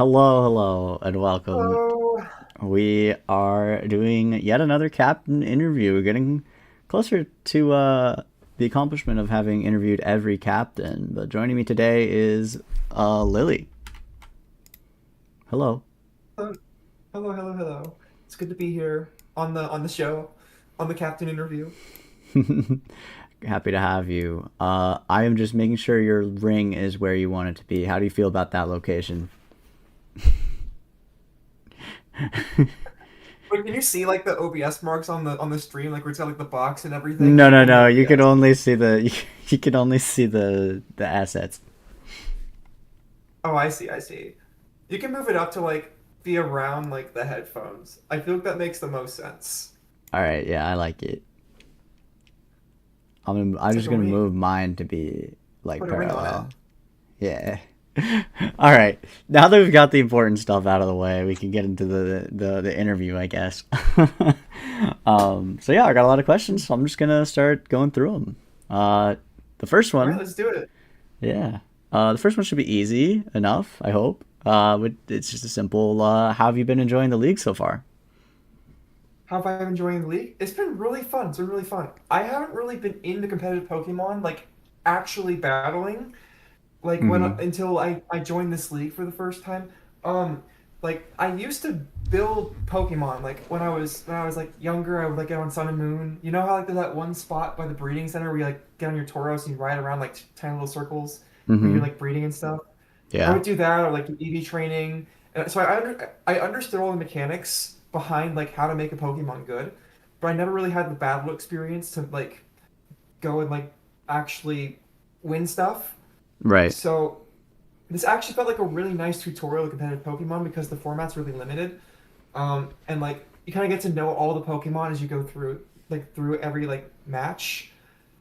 Hello, and welcome. Hello. We are doing yet another captain interview. We're getting closer to the accomplishment of having interviewed every captain. But joining me today is Lily. Hello. Hello, hello. It's good to be here on the show, on the captain interview. Happy to have you. I am just making sure your ring is where you want it to be. How do you feel about that location? Wait, can you see like the OBS marks on the stream, like where it's got like the box and everything? No, Like no, on the no. You can OBS. only see the you can only see the assets. Oh, I see. You can move it up to like be around like the headphones. I feel like that makes the most sense. All right, yeah, I like it. I'm It's like just a gonna ring. move mine to be like Put a ring on it. parallel. Yeah. All right. Now that we've got the important stuff out of the way, we can get into the interview, I guess. So yeah, I got a lot of questions, so I'm just gonna start going through them. The first All right, one, let's do it. yeah. The first one should be easy enough, I hope. It's just a simple. How have you been enjoying the league so far? How have I been enjoying the league? It's been really fun. It's been really fun. I haven't really been into competitive Pokemon, like actually battling. Like when Mm-hmm. until I joined this league for the first time. Um, like I used to build Pokemon. Like when I was like younger, I would like get on Sun and Moon. You know how like there's that one spot by the breeding center where you like get on your Tauros and you ride around like tiny little circles where you're Mm-hmm. like breeding and stuff. I Yeah. would do that or like do EV training. And so I understood all the mechanics behind like how to make a Pokemon good, but I never really had the battle experience to like go and like actually win stuff. Right. So this actually felt like a really nice tutorial of competitive Pokemon because the format's really limited. And like you kind of get to know all the Pokemon as you go through through every like match.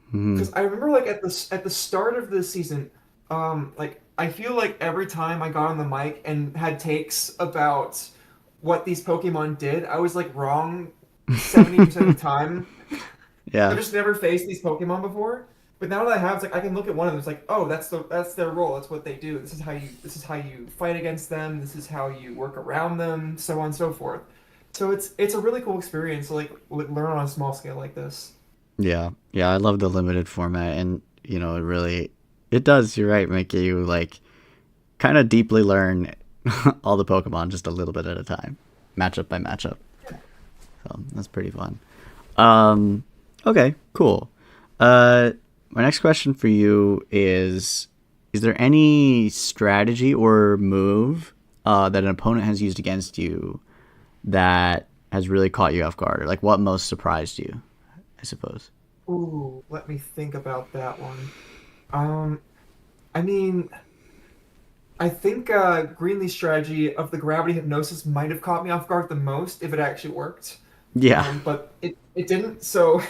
Mm-hmm. Because I remember like at the start of the season, like I feel like every time I got on the mic and had takes about what these Pokemon did, I was like wrong 70% of the time. I've Yeah. just never faced these Pokemon before. But now that I have, it's like I can look at one of them. It's like, oh, that's their role. That's what they do. This is how you fight against them. This is how you work around them. So on and so forth. So it's a really cool experience to like learn on a small scale like this. Yeah, yeah, I love the limited format, and it really, it does. You're right, make you like kind of deeply learn all the Pokemon just a little bit at a time, matchup by matchup. So that's pretty fun. Um, okay, cool. Uh, my next question for you is there any strategy or move that an opponent has used against you that has really caught you off guard, or like what most surprised you? I suppose. Ooh, let me think about that one. Um, I mean, I think Greenlee's strategy of the gravity hypnosis might have caught me off guard the most if it actually worked. Yeah. But it didn't. So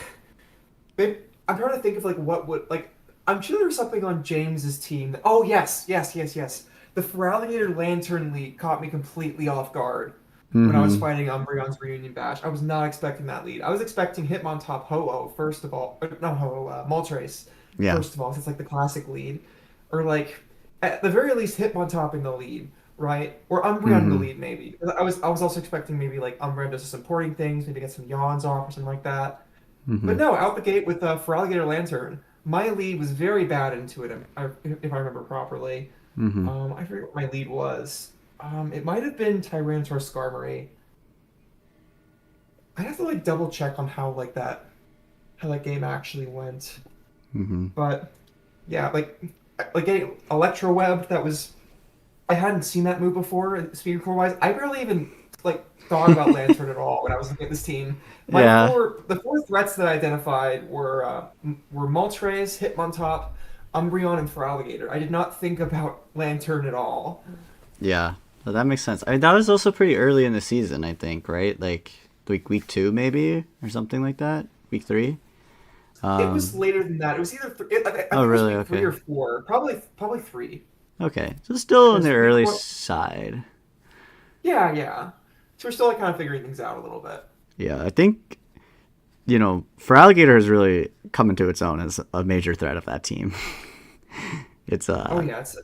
maybe, I'm trying to think of like what would like. I'm sure there was something on James's team. Oh yes. The Feraligatr Lantern lead caught me completely off guard when I was Mm-hmm. fighting Umbreon's Reunion Bash. I was not expecting that lead. I was expecting Hitmontop Ho-Oh first of all. No Ho-Oh, Moltres Yeah. first of all. 'Cause it's like the classic lead, or like at the very least Hitmontop in the lead, right? Or Umbreon in the Mm-hmm. lead maybe. I was also expecting maybe like Umbreon does some supporting things, maybe get some yawns off or something like that. Mm-hmm. But no, out the gate with Feraligatr Lantern, my lead was very bad into it, if I remember properly. Mm-hmm. I forget what my lead was. It might have been Tyranitar Skarmory. I'd have to like double check on how that game actually went. Mm-hmm. But yeah, like getting Electro Web, that was I hadn't seen that move before, speed core wise. I barely even like thought about Lantern at all when I was looking at this team. Yeah. The four threats that I identified were Moltres, Hitmontop, Umbreon, and Feraligatr. I did not think about Lantern at all. Yeah. So that makes sense. I mean, that was also pretty early in the season, I think, right? Like week two, maybe, or something like that. Week three. It was Um. later than that. It was either I Oh, think it was really? week three Okay. or four. Probably three. Okay. So still on the Because week early four, side. yeah. So we're still like kind of figuring things out a little bit. Yeah. I think for alligator has really come into its own as a major threat of that team. it's Oh uh, yeah, it's a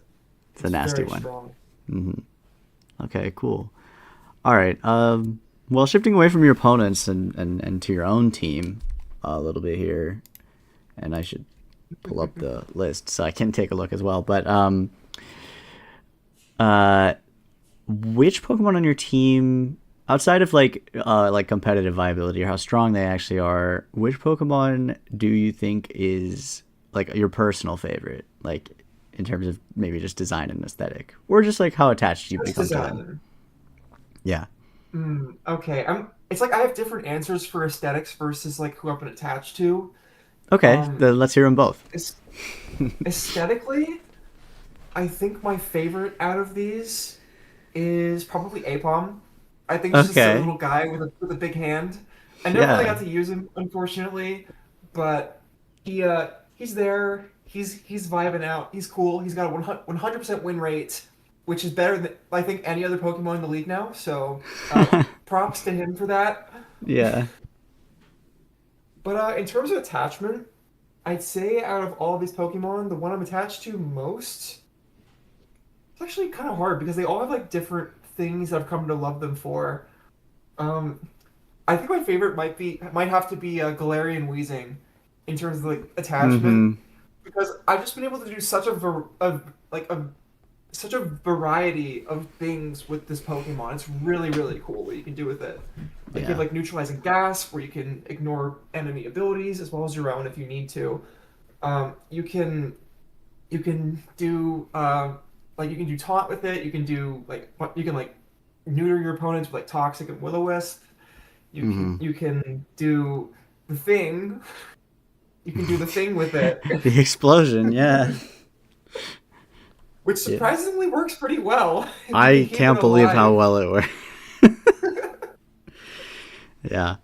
it's nasty very one. strong. Mm-hmm. Okay, cool. All right. Well, shifting away from your opponents and to your own team a little bit here, and I should pull up the list so I can take a look as well. But uh, which Pokemon on your team, outside of like competitive viability or how strong they actually are, which Pokemon do you think is like your personal favorite, like in terms of maybe just design and aesthetic, or just like how attached you've Just become to them? design. Yeah. Okay, It's like I have different answers for aesthetics versus like who I've been attached to. Okay, Um, then let's hear them both. es- Aesthetically, I think my favorite out of these is probably Apom. I think he's just a silly Okay. little guy with a big hand. I never really Yeah. got to use him, unfortunately, but he's there. He's vibing out. He's cool. He's got a 100% win rate, which is better than I think any other Pokemon in the league now. So, props to him for that. Yeah. But in terms of attachment, I'd say out of all of these Pokemon, the one I'm attached to most, it's actually kind of hard because they all have like different things that I've come to love them for. Um, I think my favorite might have to be Galarian Weezing in terms of like attachment Mm-hmm. because I've just been able to do such like a such a variety of things with this Pokemon. It's really cool what you can do with it. Like you have Yeah. like neutralizing gas where you can ignore enemy abilities as well as your own if you need to. You can do like you can do taunt with it. You can do you can like neuter your opponents with like toxic and will-o-wisp. Mm-hmm. You can do the thing. You can do the thing with it, The explosion. Yeah. which Yeah. surprisingly works pretty well if you can I keep it can't believe how alive. well it worked. Yeah.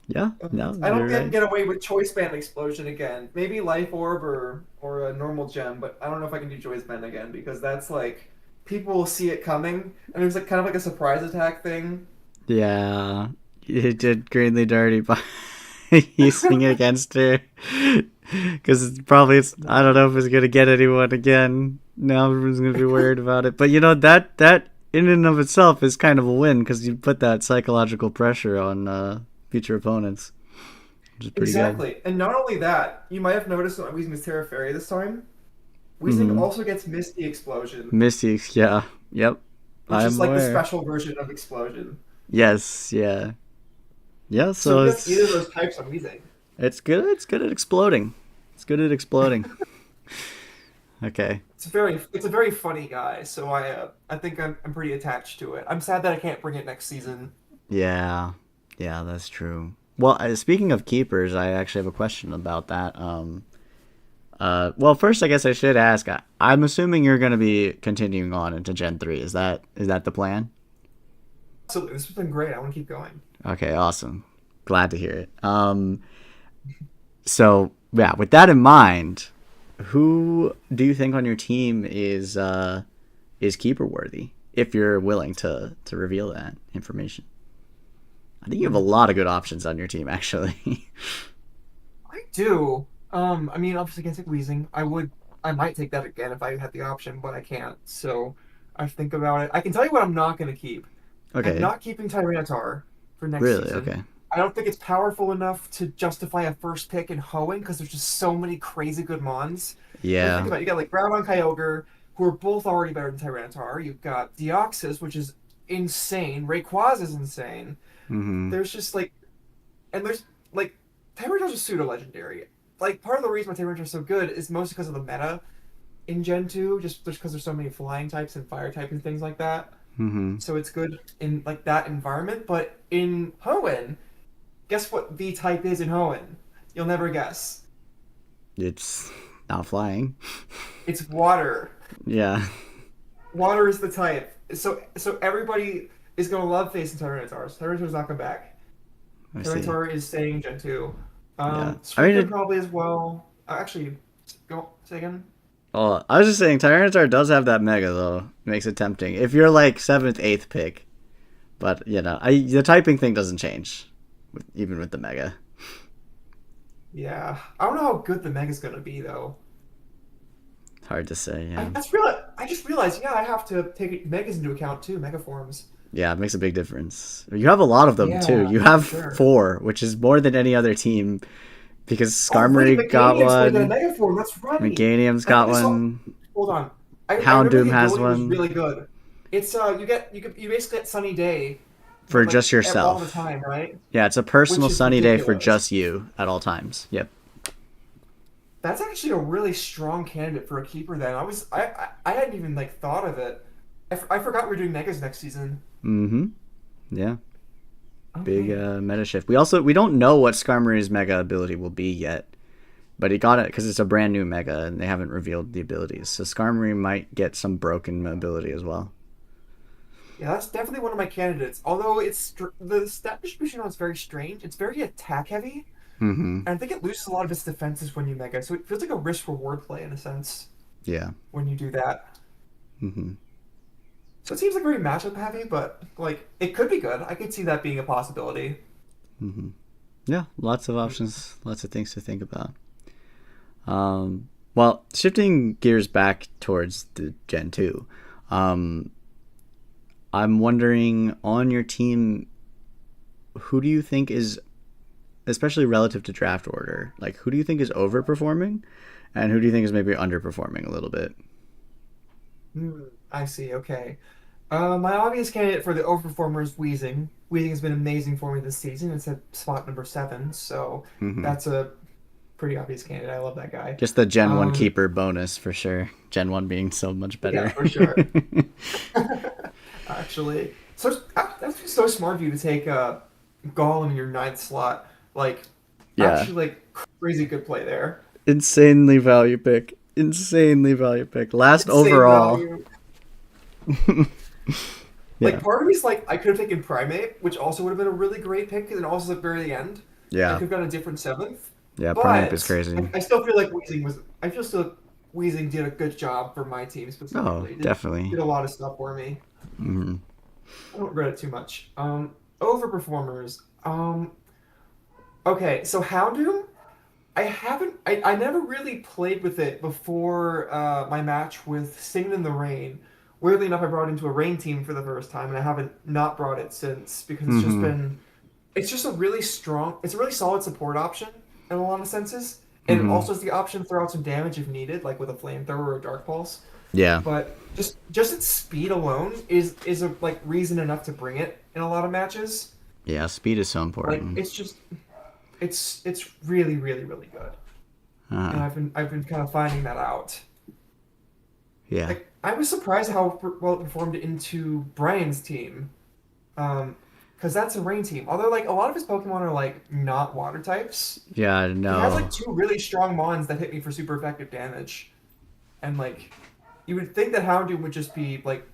Yeah. No, I don't you're think I can right. get away with Choice Band Explosion again. Maybe Life Orb or a normal gem, but I don't know if I can do Choice Band again because that's like people will see it coming, and it was like kind of like a surprise attack thing. Yeah. You did greenly dirty by using it against her. Because it's I don't know if it's gonna get anyone again. Now everyone's gonna be worried about it. But that in and of itself is kind of a win because you put that psychological pressure on future opponents, which is pretty good. Exactly. And not only that, you might have noticed that I'm using this Terra Fairy this time. Weezing Mm-hmm. also gets Misty Explosion, Mystics, yeah, yep, which is I'm like the aware. special version of Explosion. Yes, yeah, yeah. So So if you have either of those types, I'm Weezing. it's good. It's good at exploding. It's good at exploding. Okay. It's a very funny guy, so I think I'm pretty attached to it. I'm sad that I can't bring it next season. Yeah, yeah, that's true. Well, speaking of keepers, I actually have a question about that. Well, first, I guess I should ask. I'm assuming you're going to be continuing on into Gen 3. Is that the plan? So this has been great. I want to keep going. Okay, awesome. Glad to hear it. So yeah, with that in mind, who do you think on your team is keeper worthy? If you're willing to reveal that information, I think you have a Hmm. lot of good options on your team, actually. I do. I mean, obviously, against Weezing, I might take that again if I had the option, but I can't. So I think about it. I can tell you what I'm not going to keep. I'm Okay, not keeping Tyranitar for next really? season. Okay. I don't think it's powerful enough to justify a first pick in Hoenn because there's just so many crazy good Mons. Like think Yeah. about it, you got like Groudon, Kyogre, who are both already better than Tyranitar. You've got Deoxys, which is insane. Rayquaza is insane. Mm-hmm. There's just like, and there's like Tyranitar's a pseudo legendary. Like part of the reason why Tyranitar is so good is mostly because of the meta in Gen 2, just because there's so many flying types and fire types and things like that. Mm-hmm. So it's good in like that environment. But in Hoenn, guess what the type is in Hoenn? You'll never guess. It's not flying. It's water. Yeah. Water is the type. So everybody is gonna love facing Tyranitar. Tyranitar's not coming back. I see. Tyranitar is staying Gen 2. Yeah. I mean, Suicune probably as well. Actually, go say again. oh, I was just saying, Tyranitar does have that mega though. Makes it tempting. If you're like seventh, eighth pick, but the typing thing doesn't change, even with the mega. Yeah, I don't know how good the Mega's gonna be though. Hard to say. Yeah. I just realized, yeah, I have to take megas into account too, mega forms. Yeah, it makes a big difference. You have a lot of them too. Yeah, You for have sure. 4, which is more than any other team because Oh, right, Skarmory got Meganium's going to one, mega form. That's right. Meganium's I think got I saw. one, Hold on. I remember Houndoom the has ability was one really good. It's you basically get Sunny Day, for like just all the yourself. time, right? Yeah, it's a personal Which is sunny day for ridiculous. just you at all times. Yep. That's actually a really strong candidate for a keeper. Then I hadn't even like thought of it. I forgot we are doing megas next season. Mm-hmm. Yeah. Big Okay. meta shift. We don't know what Skarmory's mega ability will be yet, but he got it because it's a brand new mega and they haven't revealed the abilities. So Skarmory might get some broken ability as well. Yeah, that's definitely one of my candidates. Although the stat distribution on it's very strange. It's very attack heavy, Mm-hmm. and I think it loses a lot of its defenses when you mega. So it feels like a risk reward play in a sense Yeah. when you do that. Mm-hmm. So it seems like very matchup heavy, but like it could be good. I could see that being a possibility. Mm-hmm. Yeah. Lots of options. Lots of things to think about. Well, shifting gears back towards the Gen 2, um, I'm wondering on your team, who do you think is, especially relative to draft order, like who do you think is overperforming and who do you think is maybe underperforming a little bit? Hmm, I see. Okay. My obvious candidate for the overperformer is Weezing. Weezing has been amazing for me this season. It's at spot number 7, so Mm-hmm. that's a pretty obvious candidate. I love that guy. Just the Gen 1 Um, keeper bonus for sure. Gen 1 being so much yeah, better. for sure. Actually, that's just so smart of you to take Golem in your ninth slot. Like, Yeah. actually, like crazy good play there. Insanely value pick. Insanely value pick. Last Insane overall. value. Yeah. Like, part of me's like I could have taken Primate, which also would have been a really great pick, and also at the very end, I Yeah. could have got a different seventh. Yeah. Primate is But crazy. I still feel like Weezing was. I feel still Weezing did a good job for my team Oh, specifically. Did definitely. a lot of stuff for me. Mm-hmm. I don't regret it too much. Overperformers. Okay, so Houndoom, I never really played with it before my match with Singing in the Rain. Weirdly enough, I brought it into a rain team for the first time, and I haven't not brought it since because Mm-hmm. it's just it's a really solid support option in a lot of senses. And it Mm-hmm. also has the option to throw out some damage if needed, like with a flamethrower or a dark pulse. Yeah. But just its speed alone is a like reason enough to bring it in a lot of matches. Yeah. Speed is so Like important. it's really really good, and Uh, I've been kind of finding that out. yeah. Like I was surprised how well it performed into Brian's team, because that's a rain team. Although like a lot of his Pokemon are like not water types, Yeah. he has like No. two really strong Mons that hit me for super effective damage, and like you would think that Houndoom would just be like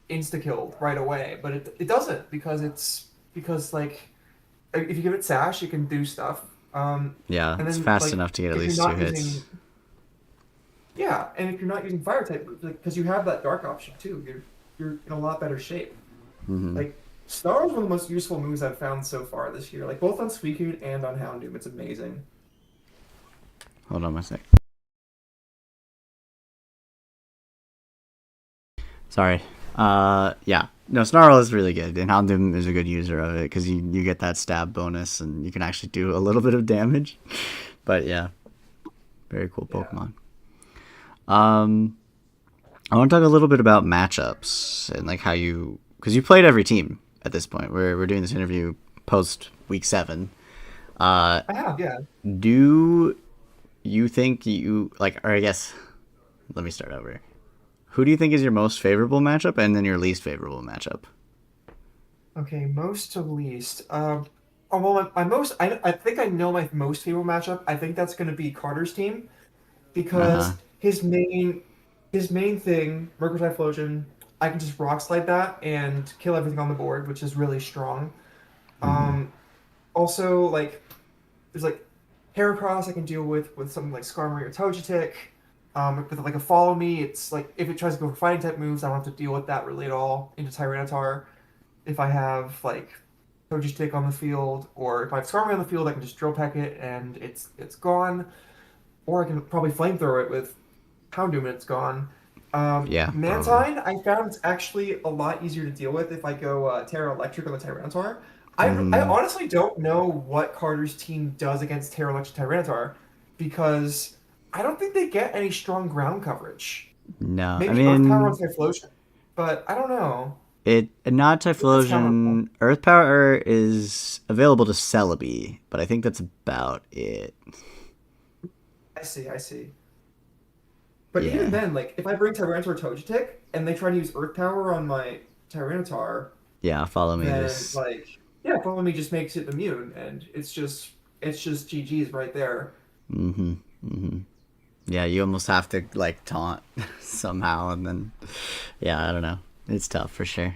insta killed right away, but it doesn't because like if you give it Sash, it can do stuff. Yeah. And It's then fast like enough to get at if you're least two not hits. using yeah, and if you're not using fire type, like because you have that dark option too, you're in a lot better shape. Mm-hmm. Like Star is one of the most useful moves I've found so far this year. Like both on Suicune and on Houndoom, it's amazing. Hold on one sec. Sorry. Yeah. No, Snarl is really good, and Houndoom is a good user of it because you get that stab bonus, and you can actually do a little bit of damage. But yeah, very cool Yeah. Pokemon. Um, I want to talk a little bit about matchups and like how you, because you played every team at this point. We're doing this interview post week 7. Uh, I have, yeah. do you think you like, or I guess, let me start over. Who do you think is your most favorable matchup, and then your least favorable matchup? Okay, most to least. Oh, well, my most, I think I know my most favorite matchup. I think that's going to be Carter's team Uh huh. because his main thing, Mercantile Explosion, I can just rock slide that and kill everything on the board, which is really strong. Mm-hmm. Um, Also, like there's like Heracross I can deal with something like Skarmory or Togetic. With like a Follow Me, it's like if it tries to go for fighting type moves, I don't have to deal with that really at all into Tyranitar. If I have like Togetic on the field, or if I have Skarmory on the field, I can just Drill Peck it and it's gone. Or I can probably Flamethrower it with Houndoom's gone. Yeah, probably. Mantine, I found it's actually a lot easier to deal with if I go Terra Electric on the Tyranitar. I Mm-hmm. honestly don't know what Carter's team does against Terra Electric Tyranitar because I don't think they get any strong ground coverage. No, I Maybe Earth Power on mean Typhlosion, but I don't know. it. Not I think that's counterable. Typhlosion. Earth Power is available to Celebi, but I think that's about it. I see, I see. But even Yeah, then, like if I bring Tyranitar Togetic and they try to use Earth Power on my Tyranitar, yeah. Follow me. then Just like yeah, Follow Me just makes it immune, and it's just GG's right there. mm-hmm. Mm-hmm. Yeah, you almost have to like taunt somehow, and then yeah, I don't know. It's tough for sure.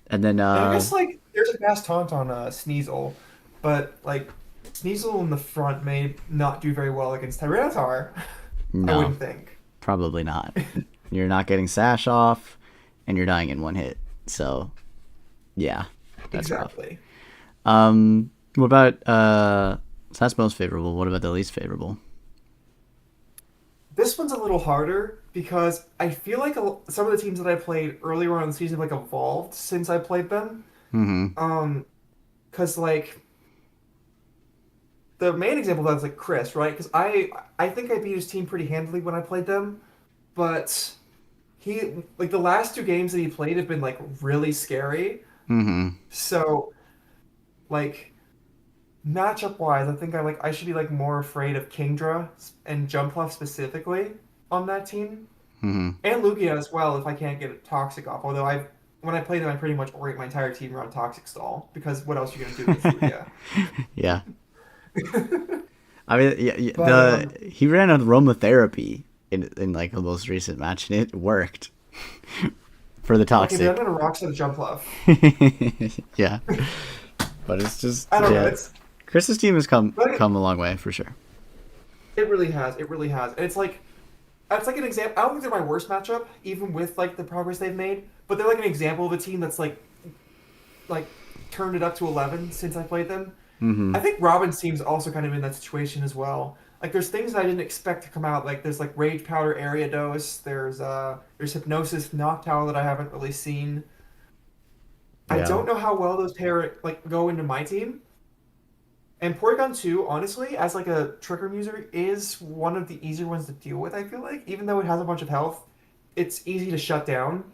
And then And I guess like there's a fast taunt on Sneasel, but like Sneasel in the front may not do very well against Tyranitar. I no, wouldn't think. probably not. You're not getting Sash off, and you're dying in one hit. So yeah, that's rough. Exactly. What about so that's most favorable. What about the least favorable? This one's a little harder because I feel like some of the teams that I played earlier on in the season have like evolved since I played them. Mm-hmm. Um, because like the main example of that is like Chris, right? Because I think I beat his team pretty handily when I played them, but he like the last two games that he played have been like really scary. Mm-hmm. So like matchup wise, I think I should be like more afraid of Kingdra and Jumpluff specifically on that team. Mm-hmm. And Lugia as well if I can't get a Toxic off. Although when I play them I pretty much orient my entire team around Toxic Stall because what else are you gonna do against Lugia? Yeah. I mean, But he ran on aromatherapy in like the most recent match, and it worked for the okay, but I'm toxic. gonna rock the Jumpluff. Yeah, but it's just I don't know. yeah. Chris's team has But come a long way for sure. it really has. It really has. And it's like an example. I don't think they're my worst matchup, even with like the progress they've made. But they're like an example of a team that's like turned it up to 11 since I played them. Mm-hmm. I think Robin's team's also kind of in that situation as well. Like there's things I didn't expect to come out. Like there's like Rage Powder Area Dose. There's Hypnosis Noctowl that I haven't really seen. I Yeah, don't know how well those pair like go into my team. And Porygon 2, honestly, as like a Trick Room user, is one of the easier ones to deal with, I feel like. Even though it has a bunch of health, it's easy to shut down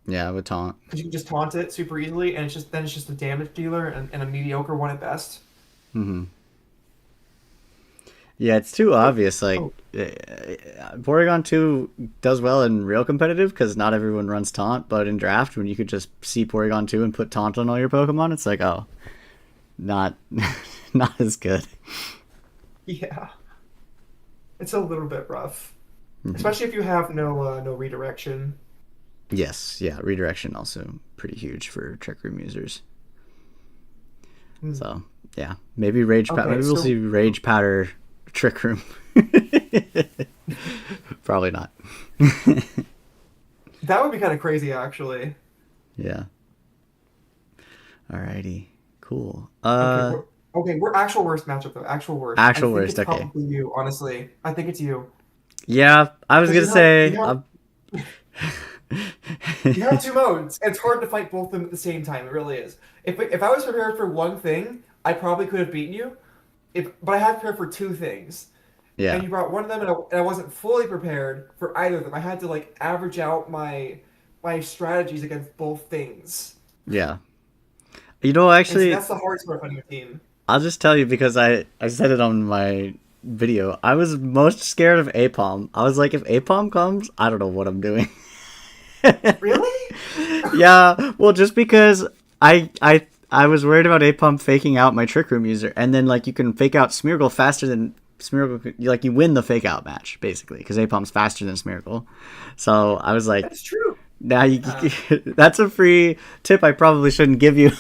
yeah, with taunt. because you can just taunt it super easily, and it's just a damage dealer and a mediocre one at best. Mm-hmm. Yeah, it's too But obvious. Like, oh, Porygon 2 does well in real competitive because not everyone runs Taunt, but in draft, when you could just see Porygon 2 and put Taunt on all your Pokemon, it's like, oh, not not as good. yeah, it's a little bit rough, Hmm. especially if you have no redirection. Yes, yeah, redirection also pretty huge for Trick Room users. Hmm. So, yeah, maybe Rage Powder. Okay, Maybe we'll so see Rage Powder Trick Room. Probably not. that would be kind of crazy, actually. Yeah. Alrighty. Cool. We're actual worst matchup though. Actual worst. I Actual think worst. it's Okay. probably you, honestly. I think it's you. Yeah, I was Because gonna say. you have two modes, and it's hard to fight both of them at the same time. It really is. If I was prepared for one thing, I probably could have beaten you. But I had prepared for two things, and Yeah, you brought one of them, and I wasn't fully prepared for either of them. I had to like average out my strategies against both things. yeah. You know, And see, actually, that's the hardest part of finding a team. I'll just tell you because I said it on my video. I was most scared of Apom. I was like, if Apom comes, I don't know what I'm doing. Really? Yeah, well, just because I was worried about Apom faking out my Trick Room user, and then like you can fake out Smeargle faster than Smeargle. Like you win the fake out match basically because Apom's faster than Smeargle. So I was like, That's true. now you, Uh, that's a free tip I probably shouldn't give you.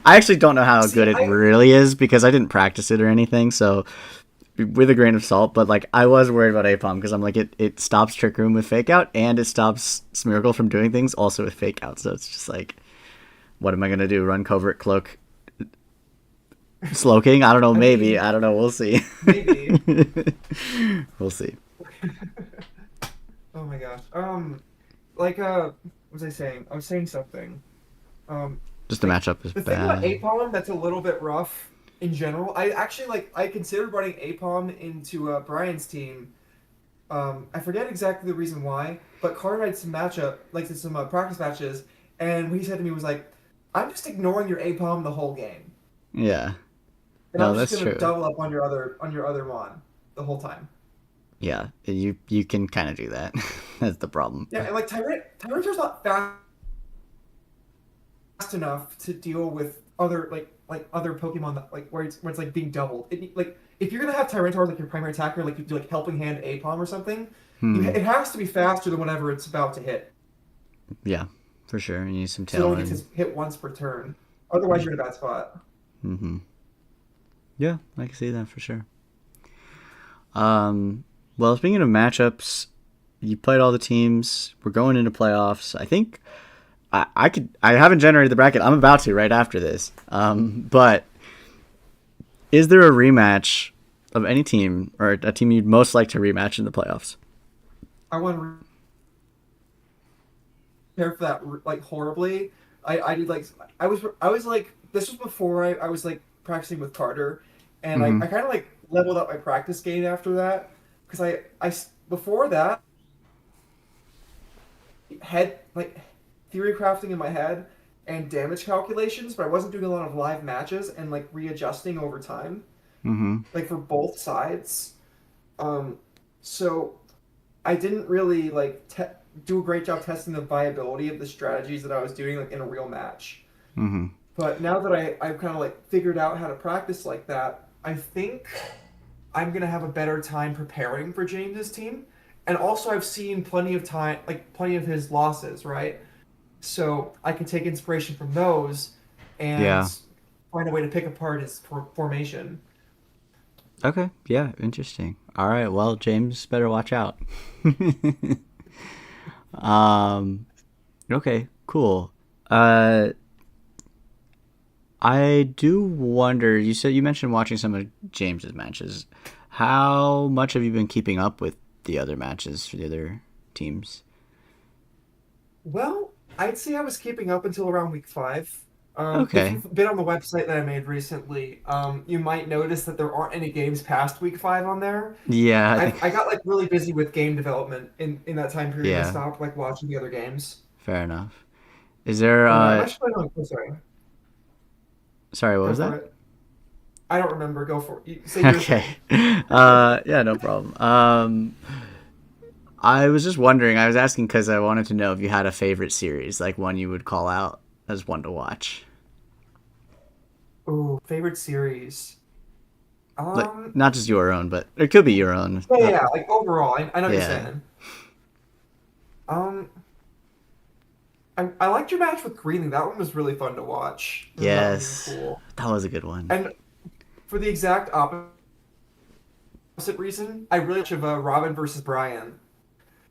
I actually don't know how see, good it I really is because I didn't practice it or anything. So with a grain of salt, but like I was worried about Apom because I'm like it stops Trick Room with fake out and it stops Smeargle from doing things also with fake out. So it's just like, what am I gonna do? Run covert cloak Slowking? I don't know. I Maybe mean, I don't know. We'll see. maybe. We'll see. Oh my gosh. What was I saying? I was saying something. Um, Just the like matchup is the thing about bad. Apom that's a little bit rough in general. I actually I considered running Apom into Brian's team. I forget exactly the reason why, but Carter had some matchup, like some practice matches, and what he said to me was like, "I'm just ignoring your Apom the whole game, Yeah. and I'm No, just that's gonna true. double up on your other mon the whole time." Yeah, you can kind of do that. That's the problem. Yeah, and like Tyranitar's not fast enough to deal with other other Pokemon that like where it's like being doubled. Like if you're gonna have Tyranitar like your primary attacker, like you do like Helping Hand Apom or something, Hmm. it has to be faster than whenever it's about to hit. Yeah, for sure. You need some So it only gets tailwind. hit once per turn. Otherwise, you're in a bad spot. Mm-hmm. Yeah, I can see that for sure. Um, well, speaking of matchups, you played all the teams. We're going into playoffs. I think I could. I haven't generated the bracket. I'm about to right after this. But is there a rematch of any team or a team you'd most like to rematch in the playoffs? I want to prepare for that like horribly. I did like I was like this was before I was like practicing with Carter, and Mm-hmm. I kind of like leveled up my practice game after that because before that had like theory crafting in my head and damage calculations, but I wasn't doing a lot of live matches and like readjusting over time, Mm-hmm. like for both sides. Um, so I didn't really do a great job testing the viability of the strategies that I was doing like in a real match. Mm-hmm. But now that I've kind of like figured out how to practice like that, I think I'm gonna have a better time preparing for James's team. And also I've seen plenty of time like plenty of his losses, right? So I can take inspiration from those and Yeah. find a way to pick apart his formation. Okay. Yeah. Interesting. All right. Well, James, better watch out. um. Okay. Cool. Uh. I do wonder. You mentioned watching some of James's matches. How much have you been keeping up with the other matches for the other teams? Well, I'd say I was keeping up until around week 5. If Okay. you've been on the website that I made recently, you might notice that there aren't any games past week 5 on there. Yeah. I think. I got like really busy with game development in that time period. I Yeah. stopped like watching the other games. Fair enough. Is there? I'm actually on. Oh, sorry, Sorry. What go was for that? it. I don't remember. Go for it. Say your Okay. thing. Yeah. No problem. I was just wondering. I was asking because I wanted to know if you had a favorite series, like one you would call out as one to watch. Oh, favorite series. Like Um, not just your own, but it could be your own. yeah, like overall, I know what you're Yeah. saying. Um, I liked your match with Greening. That one was really fun to watch. I remember that one being Yes. cool. That was a good one. And for the exact opposite reason, I really should have Robin versus Brian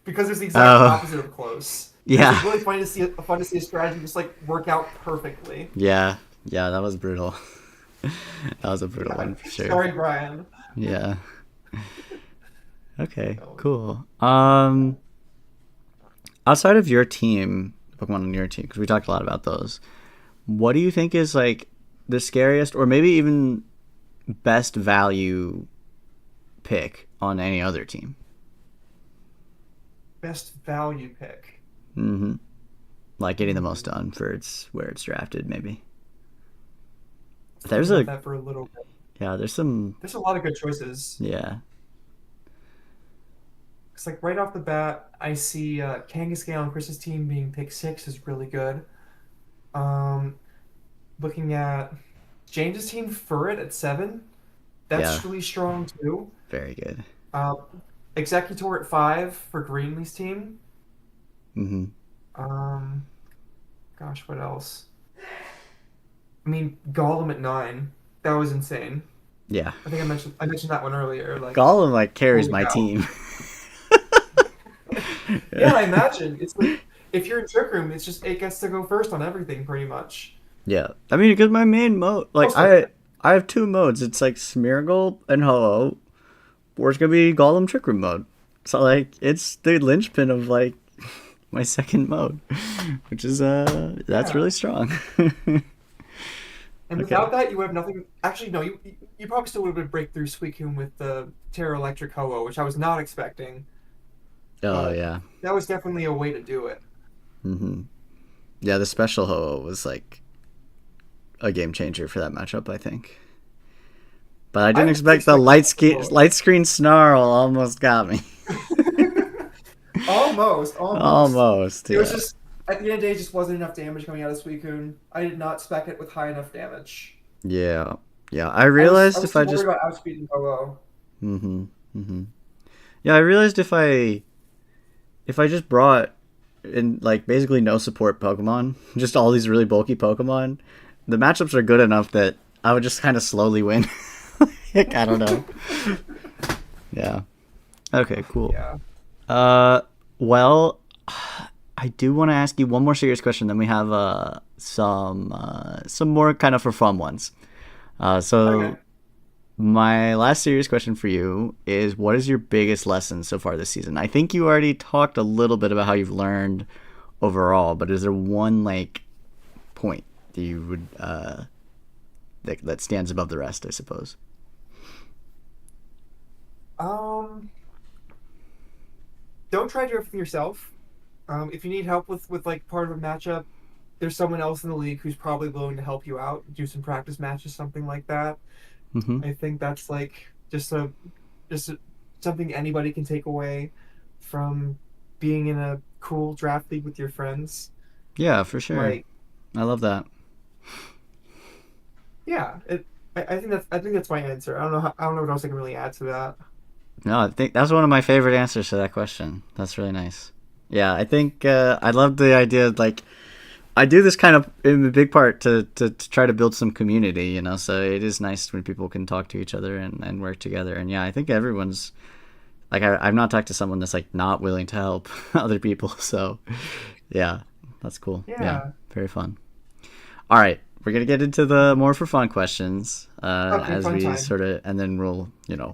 because it's the exact Oh. opposite of close. And it's like Yeah. really fun to see a strategy just like work out perfectly. Yeah. Yeah. That was brutal. That was a brutal Yeah, one for sure. sorry, Brian. Yeah. Okay. Oh, Cool. Outside of your team, Pokemon on your team, because we talked a lot about those. What do you think is like the scariest, or maybe even best value pick on any other team? best value pick. Mm-hmm. Like getting the most Hmm. done for its where it's drafted, maybe. Think There's about a that for a little bit. yeah. There's some There's a lot of good choices. yeah It's like right off the bat, I see Kangaskhan on Chris's team being pick 6 is really good. Um, Looking at James's team, Furret at 7, yeah that's really strong too. very good. Uh, Executor at 5 for Greenlee's team. Mm-hmm. Um, gosh, what else? I mean, Golem at 9. That was insane. Yeah, I think I mentioned that one earlier. Like, Gollum like carries holy my cow. team. Yeah, Yeah. I imagine it's like if you're in Trick Room, it's just it gets to go first on everything pretty much. Yeah, I mean, because my main mode, like Most of it. I have two modes. It's like Smeargle and Ho-Oh, or it's gonna be Golem Trick Room mode. So like it's the linchpin of like my second mode, which is that's Yeah. really strong. And Okay. without that, you would have nothing. Actually, no, you probably still would have been breakthrough Suicune with the Terra Electric Ho-Oh, which I was not expecting, Oh but yeah. that was definitely a way to do it. hmm Yeah, the special ho was like a game changer for that matchup, I think. But I I didn't was expect the expecting Special light Ho-Oh. screen snarl almost got me. Almost, almost. Almost, It was yeah. just at the end of the day, just wasn't enough damage coming out of Suicune. I did not spec it with high enough damage. Yeah. Yeah. I I realized was if too I worried just about outspeeding Ho-Oh. mhm. Mhm. Yeah, I realized if I just brought in like basically no support Pokemon, just all these really bulky Pokemon, the matchups are good enough that I would just kind of slowly win. Like, I don't know. Yeah. Okay, cool. Yeah. Uh, well, I do want to ask you one more serious question. Then we have some more kind of for fun ones. Okay. So my last serious question for you is: what is your biggest lesson so far this season? I think you already talked a little bit about how you've learned overall, but is there one like point that you would that stands above the rest? I suppose. Um, don't try to do everything yourself. If you need help with like part of a matchup, there's someone else in the league who's probably willing to help you out, do some practice matches, something like that. Mm-hmm. I think that's like just a, something anybody can take away from being in a cool draft league with your friends. Yeah, for sure. Like, I love that. yeah, I think that's my answer. I don't know what else I can really add to that. No, I think that's one of my favorite answers to that question. That's really nice. Yeah, I think I love the idea. Like, I do this kind of in a big part to try to build some community, you know. So it is nice when people can talk to each other and work together. And yeah, I think everyone's like I've not talked to someone that's like not willing to help other people. So yeah, that's cool. Yeah, Yeah. very fun. All right, we're gonna get into the more for fun questions Okay, as fun we time. sort of, and then we'll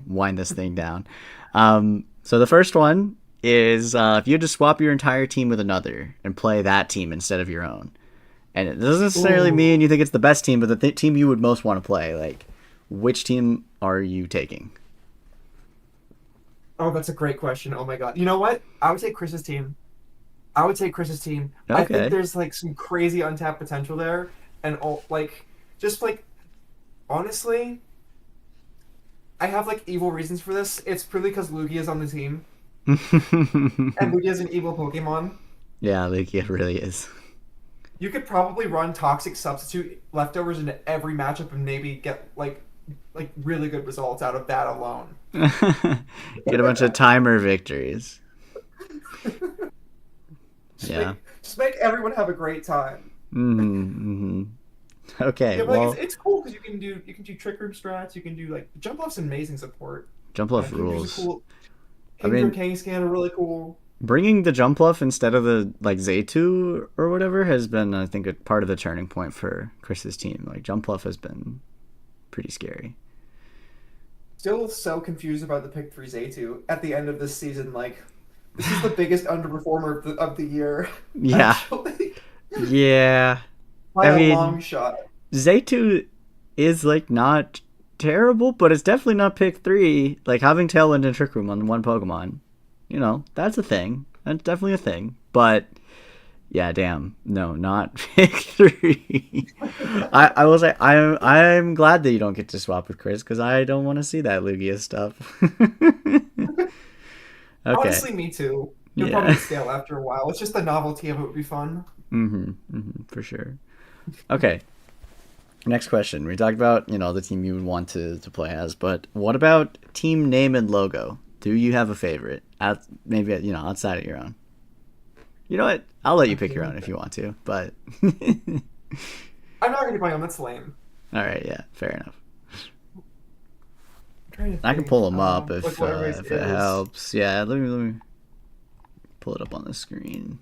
wind this thing down. So the first one is if you had to swap your entire team with another and play that team instead of your own, and it doesn't necessarily mean Ooh. you think it's the best team, but the team you would most want to play. Like, which team are you taking? Oh, that's a great question. Oh my God. You know what? I would take Chris's team. I would take Chris's team. I think Okay. there's like some crazy untapped potential there, and all like just like honestly, I have like evil reasons for this. It's purely because Lugia is on the team, and Lugia is an evil Pokemon. Yeah, like it really is. You could probably run Toxic Substitute leftovers into every matchup and maybe get like really good results out of that alone. Get a bunch of timer victories. Yeah. Just make everyone have a great time. Mm-hmm. Okay. Yeah, but like Well, it's cool because you can do trick room strats. You can do like jump off's amazing support. jump off Kingdra's a rules. cool. I Kingdra mean, King Scan are really cool. bringing the jump off instead of the like Zaytu or whatever has been, I think, a part of the turning point for Chris's team. Like jump off has been pretty scary. Still so confused about the pick for Z2 at the end of this season. Like, this is the biggest underperformer of the year, Yeah. actually, Yeah. by I a long mean, shot. Zaytu is like not terrible, but it's definitely not pick three. Like having Tailwind and Trick Room on one Pokemon, that's a thing. That's definitely a thing. But yeah, damn, no, not pick three. I will say I'm glad that you don't get to swap with Chris because I don't want to see that Lugia stuff. Okay, Honestly, me too. You'll probably yeah, get stale after a while. It's just the novelty of it would be fun. for sure. Okay, next question. We talked about the team you would want to play as, but what about team name and logo? Do you have a favorite? Maybe outside of your own. You know what? I'll let you pick your Okay. own if you want to, but I'm not gonna do my own. That's lame. all right, yeah, fair enough. I'm trying to I can pull think. them up Like what everybody's if it is. helps. Yeah, let me pull it up on the screen.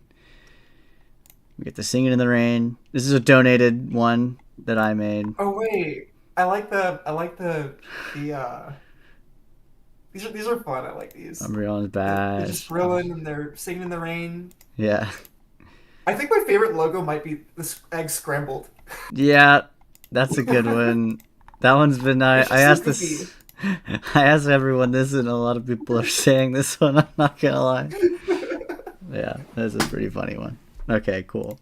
We get the Singing in the Rain. This is a donated one that I made. Oh wait, I like the These are fun. I like these. Umbreon's They're just Bash. grilling and they're singing in the rain. Yeah. I think my favorite logo might be this egg scrambled. Yeah, that's a good one. That one's been It's I just so asked this goofy. I asked everyone this and a lot of people are saying this one, I'm not gonna lie. Yeah, that's a pretty funny one. Okay, cool.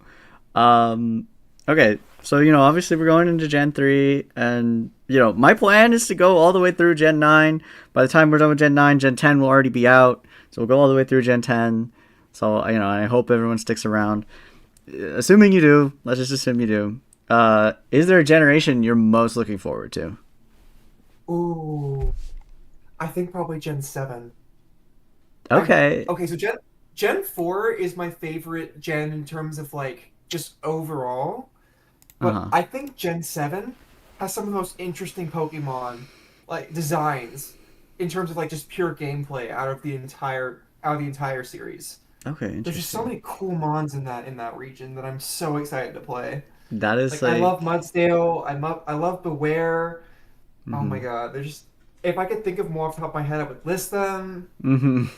Um okay, so obviously we're going into Gen 3 and my plan is to go all the way through Gen 9. By the time we're done with Gen 9, Gen 10 will already be out. So we'll go all the way through Gen 10. So, I hope everyone sticks around. Assuming you do, let's just assume you do. Is there a generation you're most looking forward to? Ooh, I think probably Gen 7. I Okay. okay, so Gen 4 is my favorite gen in terms of like just overall, but Uh-huh. I think Gen 7 has some of the most interesting Pokemon like designs in terms of like just pure gameplay out of the entire series. Okay, There's just so interesting. many cool mons in that region that I'm so excited to play. That is Like I love like Mudsdale, I love Beware. Oh my mhm. god, there's just if I could think of more off the top of my head, I would list them. Mhm.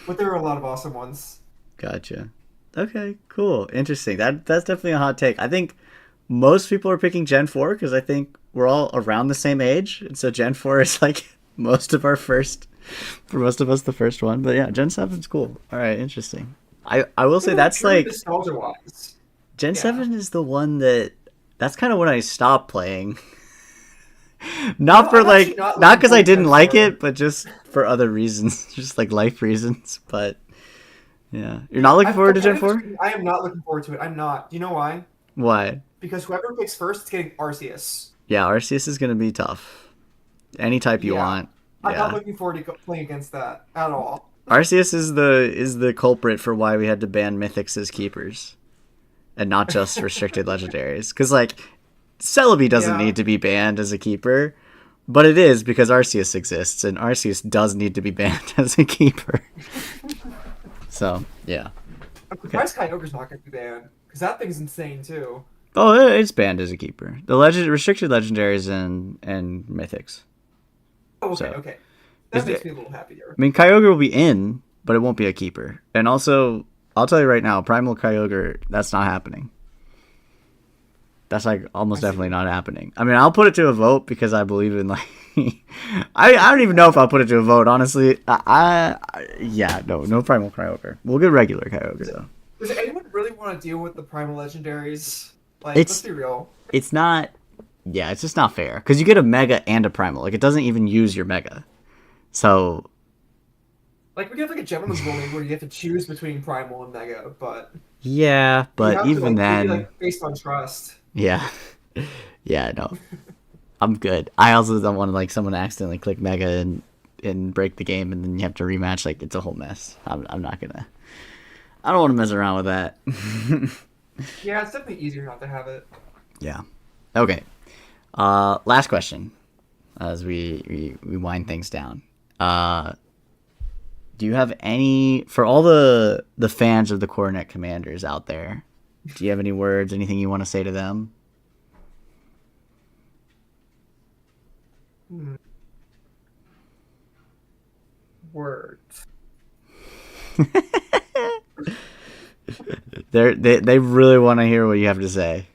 But there are a lot of awesome ones. Gotcha. Okay, cool. Interesting. That's definitely a hot take. I think most people are picking Gen 4 because I think we're all around the same age. And so Gen 4 is like most of our first, for most of us, the first one. But yeah, Gen 7's cool. All right, interesting. I will say But like that's purely like, nostalgia wise. Gen Yeah. 7 is the one that's kind of when I stopped playing. Not for I'm actually like, not not looking because I forward to didn't Gen like 4. it, but just for other reasons, just like life reasons. But yeah, you're not looking forward I'm to kind Gen of 4? between, I am not looking forward to it. I'm not. Do you know why? Why? Because whoever picks first is getting Arceus. Yeah, Arceus is gonna be tough. Any type you Yeah. want. I'm not Yeah. looking forward to playing against that at all. Arceus is the culprit for why we had to ban mythics as keepers and not just restricted legendaries. Because like Celebi doesn't Yeah. need to be banned as a keeper, but it is because Arceus exists, and Arceus does need to be banned as a keeper. So yeah. I'm Okay. surprised Kyogre's not going to be banned. Because that thing's insane too. Oh, it's banned as a keeper. The restricted legendaries and mythics. Oh, okay, So okay. That is makes it, me a little happier. I mean, Kyogre will be in, but it won't be a keeper. And also, I'll tell you right now, Primal Kyogre, that's not happening. That's like I almost definitely see. not happening. I mean, I'll put it to a vote because I believe in like. I don't even know if I'll put it to a vote. Honestly, yeah, no Primal Kyogre. We'll get regular Kyogre Does, though. does anyone really want to deal with the primal legendaries? Like, let's It's be real. it's not. Yeah, it's just not fair because you get a Mega and a Primal. Like it doesn't even use your Mega. So Like, we could have like a gentleman's rule maybe where you have to choose between primal and mega, but yeah, you but have to even like it'd be then, like based on trust. yeah, yeah, no, I'm good. I also don't want like someone to accidentally click Mega and break the game, and then you have to rematch. Like it's a whole mess. I'm not gonna. I don't want to mess around with that. Yeah, it's definitely easier not to have it. Yeah. Okay. Last question as we wind things down. Do you have any for all the fans of the Coronet Commanders out there? Do you have any words, anything you want to say to them? Hmm. Words. They really want to hear what you have to say.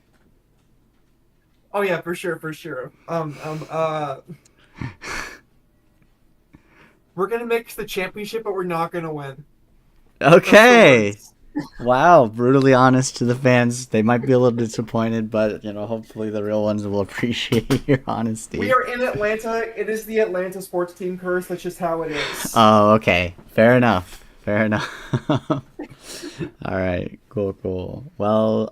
Oh yeah, for sure, for sure. We're gonna make the championship, but we're not gonna win. That's the Okay. words. Wow, brutally honest to the fans. They might be a little disappointed, but hopefully the real ones will appreciate your We honesty. are in Atlanta. It is the Atlanta sports team curse. That's just how it is. Oh, okay. Fair enough. Fair enough. All right. Cool, cool. Well,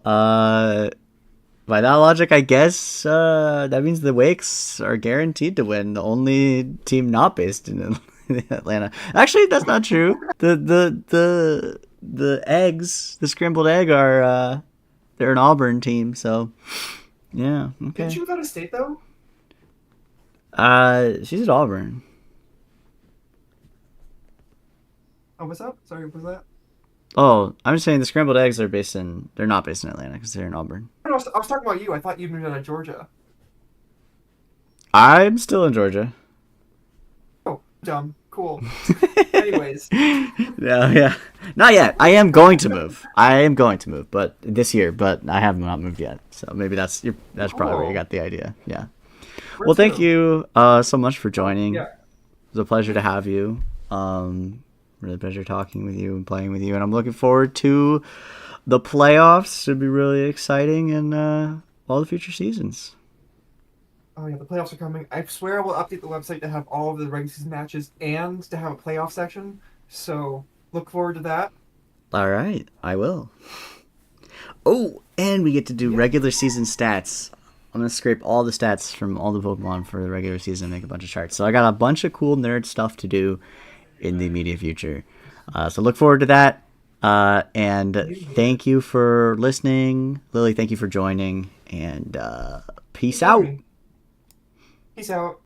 by that logic, I guess that means the Wakes are guaranteed to win. The only team not based in Atlanta. Actually, that's not true. The eggs, the scrambled egg, are they're an Auburn team. So yeah, Didn't okay. you go to state though? She's at Auburn. Oh, what's up? Sorry, what was that? Oh, I'm just saying the scrambled eggs are based in. They're not based in Atlanta because they're in Auburn. No, I was talking about you. I thought you moved out of Georgia. I'm still in Georgia. Oh, dumb. Cool. Anyways, Yeah, yeah. Not yet. I am going to move. I am going to move, but this year. But I have not moved yet. So maybe that's probably where you cool. got the idea. Yeah. Where Well, thank to? you so much for Oh, joining. yeah. It was a pleasure to have you. Really a pleasure talking with you and playing with you, and I'm looking forward to the playoffs. Should be really exciting, and all the future seasons. Oh yeah, the playoffs are coming. I swear I will update the website to have all of the regular season matches and to have a playoff section. So look forward to that. All right, I will. Oh, and we get to do Yeah. regular season stats. I'm gonna scrape all the stats from all the Pokemon for the regular season and make a bunch of charts. So I got a bunch of cool nerd stuff to do in the immediate future. So look forward to that. And New year. thank you for listening, Lily. Thank you for joining, and Thanks peace for having out. me. Peace out.